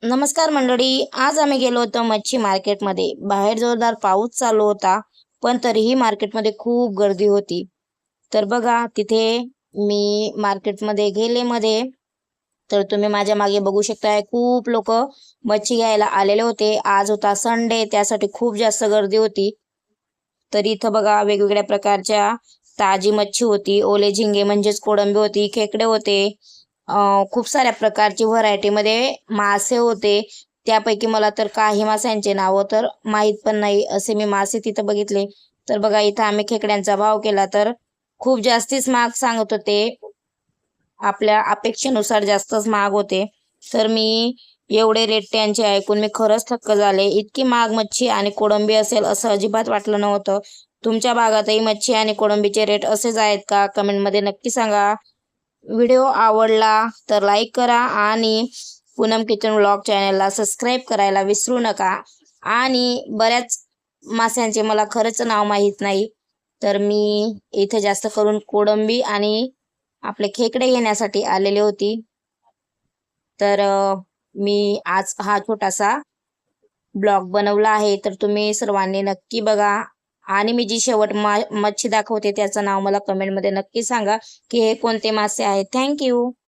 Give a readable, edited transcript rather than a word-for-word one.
नमस्कार मंडळी, आज आम्ही गेलो होतो मच्छी मार्केटमध्ये. बाहेर जोरदार पाऊस चालू होता, पण तरीही मार्केटमध्ये खूप गर्दी होती. तर बघा, तिथे मी मार्केटमध्ये गेले तर तुम्ही माझ्या मागे बघू शकताय, खूप लोक मच्छी घ्यायला आलेले होते. आज होता संडे, त्यासाठी खूप जास्त गर्दी होती. तर इथं बघा, वेगवेगळ्या प्रकारच्या ताजी मच्छी होती, ओले झिंगे म्हणजेच कोळंबी होती, खेकडे होते. खूप साऱ्या प्रकारची व्हरायटीमध्ये मासे होते. त्यापैकी मला तर काही माशांचे नावं तर माहीत पण नाही, असे मी मासे तिथं बघितले. तर बघा, इथं आम्ही खेकड्यांचा भाव केला तर खूप जास्तीच महाग सांगत होते. आपल्या अपेक्षेनुसार जास्तच महाग होते. तर मी एवढे रेट त्यांचे ऐकून मी खरंच थक्क झाले. इतकी महाग मच्छी आणि कोळंबी असेल असं अजिबात वाटलं नव्हतं. तुमच्या भागातही मच्छी आणि कोळंबीचे रेट असेच आहेत का? कमेंटमध्ये नक्की सांगा. व्हिडिओ आवडला तर लाईक करा आणि पूनम किचन व्लॉग चॅनलला सबस्क्राईब करायला विसरू नका. आणि बऱ्याच माशांचे मला खरंच नाव माहीत नाही, तर मी इथे जास्त करून कोळंबी आणि आपले खेकडे घेण्यासाठी आलेली होती. तर मी आज हा छोटासा ब्लॉग बनवला आहे, तर तुम्ही सर्वांनी नक्की बघा. आणि मी जी शेवट मच्छी दाखवते त्याचं नाव मला कमेंटमध्ये नक्की सांगा की हे कोणते मासे आहेत. थँक्यू.